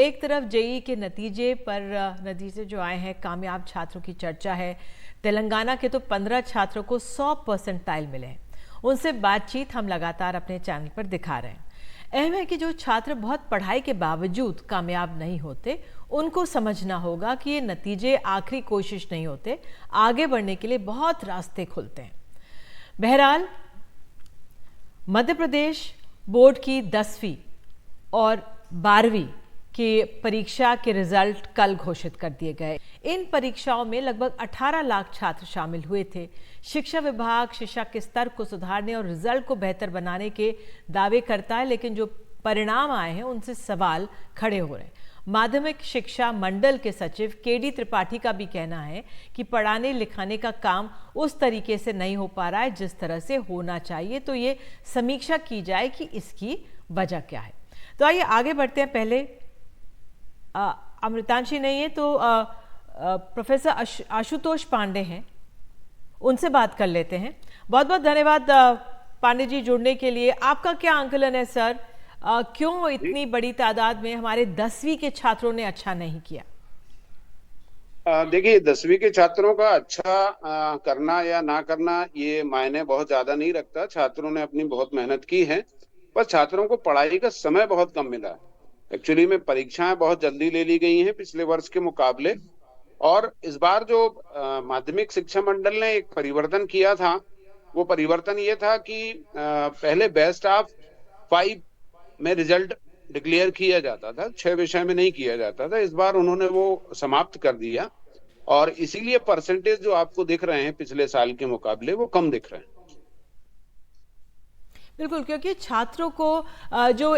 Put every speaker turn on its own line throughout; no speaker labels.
एक तरफ जेईई के नतीजे जो आए हैं, कामयाब छात्रों की चर्चा है। तेलंगाना के तो 15 छात्रों को 100 परसेंटाइल मिले हैं। उनसे बातचीत हम लगातार अपने चैनल पर दिखा रहे हैं। अहम है कि जो छात्र बहुत पढ़ाई के बावजूद कामयाब नहीं होते, उनको समझना होगा कि ये नतीजे आखिरी कोशिश नहीं होते, आगे बढ़ने के लिए बहुत रास्ते खुलते हैं। बहरहाल मध्य प्रदेश बोर्ड की 10वीं और 12वीं की परीक्षा के रिजल्ट कल घोषित कर दिए गए। इन परीक्षाओं में लगभग 18 लाख छात्र शामिल हुए थे। शिक्षा विभाग शिक्षा के स्तर को सुधारने और रिजल्ट को बेहतर बनाने के दावे करता है, लेकिन जो परिणाम आए हैं उनसे सवाल खड़े हो रहे हैं। माध्यमिक शिक्षा मंडल के सचिव केडी त्रिपाठी का भी कहना है कि पढ़ाने लिखाने का काम उस तरीके से नहीं हो पा रहा है जिस तरह से होना चाहिए। तो ये समीक्षा की जाए कि इसकी वजह क्या है। तो आइए आगे बढ़ते हैं। पहले अमृतांशी नहीं है तो प्रोफेसर आशुतोष पांडे हैं, उनसे बात कर लेते हैं। बहुत बहुत धन्यवाद पांडे जी जुड़ने के लिए। आपका क्या आंकलन है सर, क्यों इतनी बड़ी तादाद में हमारे 10वीं के छात्रों ने अच्छा नहीं किया?
देखिए, 10वीं के छात्रों का अच्छा करना या ना करना ये मायने बहुत ज्यादा नहीं रखता। छात्रों ने अपनी बहुत मेहनत की है, पर छात्रों को पढ़ाई का समय बहुत कम मिला है। एक्चुअली में परीक्षाएं बहुत जल्दी ले ली गई हैं पिछले वर्ष के मुकाबले। और इस बार जो माध्यमिक शिक्षा मंडल ने एक परिवर्तन किया था, वो परिवर्तन ये था कि पहले बेस्ट ऑफ 5 में रिजल्ट डिक्लेयर किया जाता था, 6 विषय में नहीं किया जाता था। इस बार उन्होंने वो समाप्त कर दिया और इसीलिए परसेंटेज जो आपको दिख रहे हैं पिछले साल के मुकाबले वो कम दिख रहे हैं।
बिल्कुल, क्योंकि छात्रों को जो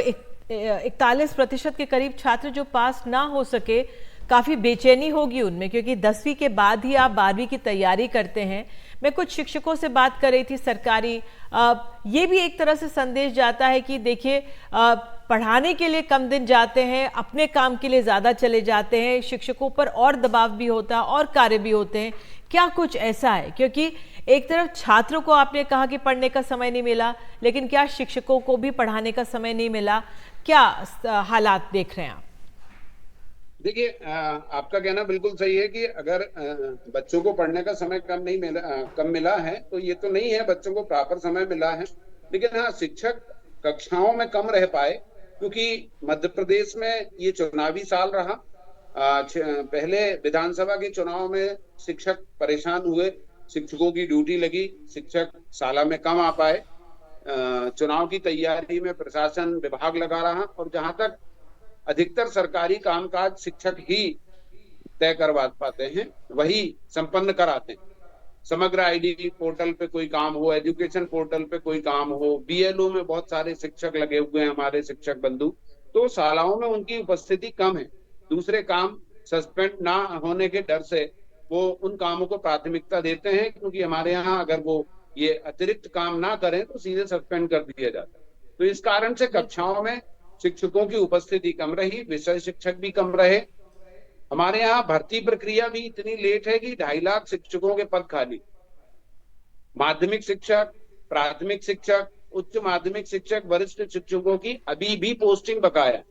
41% के करीब छात्र जो पास ना हो सके, काफी बेचैनी होगी उनमें, क्योंकि 10वीं के बाद ही आप 12वीं की तैयारी करते हैं। मैं कुछ शिक्षकों से बात कर रही थी सरकारी, ये भी एक तरह से संदेश जाता है कि देखिए पढ़ाने के लिए कम दिन जाते हैं, अपने काम के लिए ज्यादा चले जाते हैं, शिक्षकों पर और दबाव भी होता है और कार्य भी होते हैं। क्या कुछ ऐसा है? क्योंकि एक तरफ छात्रों को आपने कहा कि पढ़ने का समय नहीं मिला, लेकिन क्या शिक्षकों को भी पढ़ाने का समय नहीं मिला? क्या हालात देख रहे हैं आप?
देखिए, आपका कहना बिल्कुल सही है कि अगर बच्चों को पढ़ने का समय कम मिला है तो ये तो नहीं है, बच्चों को प्रॉपर समय मिला है। लेकिन हाँ, शिक्षक कक्षाओं में कम रह पाए, क्योंकि मध्य प्रदेश में ये चुनावी साल रहा। पहले विधानसभा के चुनाव में शिक्षक परेशान हुए, शिक्षकों की ड्यूटी लगी, शिक्षक शाला में कम आ पाए। चुनाव की तैयारी में प्रशासन विभाग लगा रहा, और जहां तक अधिकतर सरकारी कामकाज शिक्षक ही तय करवा पाते हैं, वही संपन्न कराते हैं। समग्र आईडी पोर्टल पे कोई काम हो, एजुकेशन पोर्टल पे कोई काम हो, बीएलओ में बहुत सारे शिक्षक लगे हुए हैं हमारे शिक्षक बंधु, तो शालाओं में उनकी उपस्थिति कम है। दूसरे काम सस्पेंड ना होने के डर से वो उन कामों को प्राथमिकता देते हैं, क्योंकि हमारे यहाँ अगर वो ये अतिरिक्त काम ना करें तो सीधे सस्पेंड कर दिया जाता है। तो इस कारण से कक्षाओं में शिक्षकों की उपस्थिति कम रही, विषय शिक्षक भी कम रहे। हमारे यहाँ भर्ती प्रक्रिया भी इतनी लेट है कि 2.5 लाख शिक्षकों के पद खाली। माध्यमिक शिक्षक, प्राथमिक शिक्षक, उच्च माध्यमिक शिक्षक, वरिष्ठ शिक्षकों की अभी भी पोस्टिंग बकाया।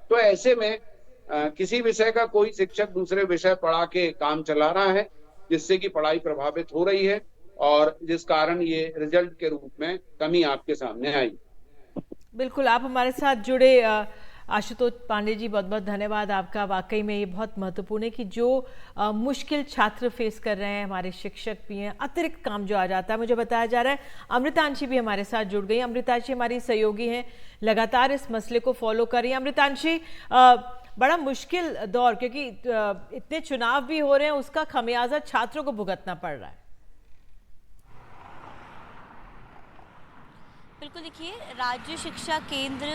तो ऐसे में किसी विषय का कोई शिक्षक दूसरे विषय पढ़ा के काम चला रहा है, जिससे कि पढ़ाई प्रभावित हो रही है, और जिस कारण ये रिजल्ट के रूप में कमी आपके सामने आई।
बिल्कुल, आप हमारे साथ जुड़े आशुतोष पांडे जी, बहुत बहुत धन्यवाद आपका। वाकई में ये बहुत महत्वपूर्ण है कि जो मुश्किल छात्र फेस कर रहे हैं, हमारे शिक्षक भी हैं, अतिरिक्त काम जो आ जाता है। मुझे बताया जा रहा है अमृतांशी भी हमारे साथ जुड़ गई। अमृतांशी हमारी सहयोगी हैं, लगातार इस मसले को फॉलो कर रही हैं। अमृतांशी, बड़ा मुश्किल दौर, क्योंकि इतने चुनाव भी हो रहे हैं, उसका खमियाजा छात्रों को भुगतना पड़ रहा है।
बिल्कुल, देखिए, राज्य शिक्षा केंद्र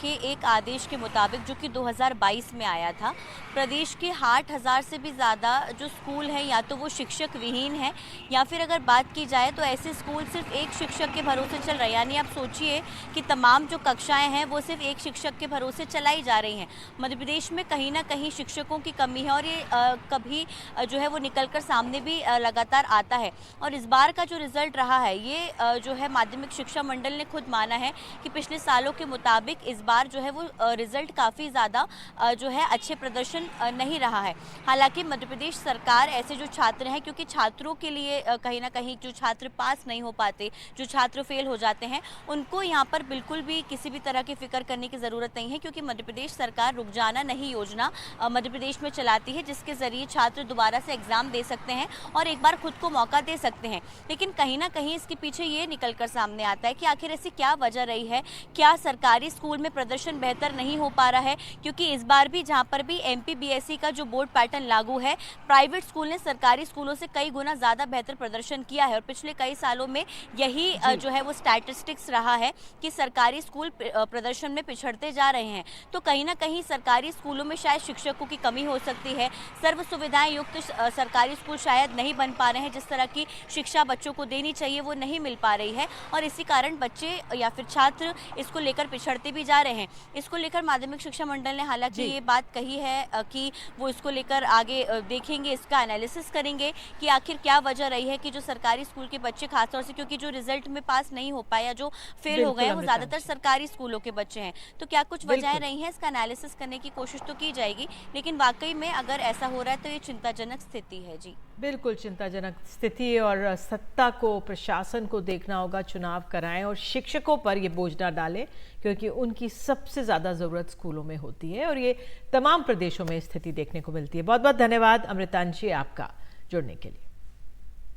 के एक आदेश के मुताबिक, जो कि 2022 में आया था, प्रदेश के 6000 से भी ज़्यादा जो स्कूल हैं, या तो वो शिक्षक विहीन हैं, या फिर अगर बात की जाए तो ऐसे स्कूल सिर्फ एक शिक्षक के भरोसे चल रहे हैं। यानी आप सोचिए कि तमाम जो कक्षाएं हैं वो सिर्फ एक शिक्षक के भरोसे चलाई जा रही हैं। मध्य प्रदेश में कहीं ना कहीं शिक्षकों की कमी है, और ये कभी जो है वो निकल कर सामने भी लगातार आता है। और इस बार का जो रिज़ल्ट रहा है, ये जो है माध्यमिक शिक्षा मंडल मंडल ने खुद माना है कि पिछले सालों के मुताबिक इस बार जो है वो रिजल्ट काफ़ी ज़्यादा जो है अच्छे प्रदर्शन नहीं रहा है। हालांकि मध्य प्रदेश सरकार ऐसे जो छात्र हैं, क्योंकि छात्रों के लिए कहीं ना कहीं जो छात्र पास नहीं हो पाते, जो छात्र फेल हो जाते हैं, उनको यहाँ पर बिल्कुल भी किसी भी तरह की फिक्र करने की ज़रूरत नहीं है, क्योंकि मध्य प्रदेश सरकार रुक जाना नहीं योजना मध्य प्रदेश में चलाती है, जिसके ज़रिए छात्र दोबारा से एग्ज़ाम दे सकते हैं और एक बार खुद को मौका दे सकते हैं। लेकिन कहीं ना कहीं इसके पीछे ये निकल कर सामने आता है कि आखिर ऐसी क्या वजह रही है, क्या सरकारी स्कूल में प्रदर्शन बेहतर नहीं हो पा रहा है? क्योंकि इस बार भी जहाँ पर भी MPBSE का जो बोर्ड पैटर्न लागू है, प्राइवेट स्कूल ने सरकारी स्कूलों से कई गुना ज़्यादा बेहतर प्रदर्शन किया है और पिछले कई सालों में यही जो है वो स्टैटिस्टिक्स रहा है कि सरकारी स्कूल प्रदर्शन में पिछड़ते जा रहे हैं। तो कहीं ना कहीं सरकारी स्कूलों में शायद शिक्षकों की कमी हो सकती है, सर्व सुविधाएं युक्त सरकारी स्कूल शायद नहीं बन पा रहे हैं, जिस तरह की शिक्षा बच्चों को देनी चाहिए वो नहीं मिल पा रही है और इसी कारण बच्चे या फिर छात्र इसको लेकर पिछड़ते भी जा रहे हैं। इसको लेकर माध्यमिक शिक्षा मंडल ने हालांकि ये बात कही है कि वो इसको लेकर आगे देखेंगे, इसका एनालिसिस करेंगे कि आखिर क्या वजह रही है कि जो सरकारी स्कूल के बच्चे, खासतौर से क्योंकि जो रिजल्ट में पास नहीं हो पाया, जो फेल हो गए हैं, वो ज्यादातर सरकारी स्कूलों के बच्चे हैं। तो क्या कुछ वजहें रही हैं, इसका एनालिसिस करने की कोशिश तो की जाएगी, लेकिन वाकई में अगर ऐसा हो रहा है तो ये चिंताजनक स्थिति है। जी
बिल्कुल चिंताजनक स्थिति, और सत्ता को, प्रशासन को देखना होगा, चुनाव कराएं और शिक्षकों पर ये बोझ ना डालें, क्योंकि उनकी सबसे ज़्यादा ज़रूरत स्कूलों में होती है और ये तमाम प्रदेशों में स्थिति देखने को मिलती है। बहुत बहुत धन्यवाद अमृतांशी आपका जुड़ने के लिए।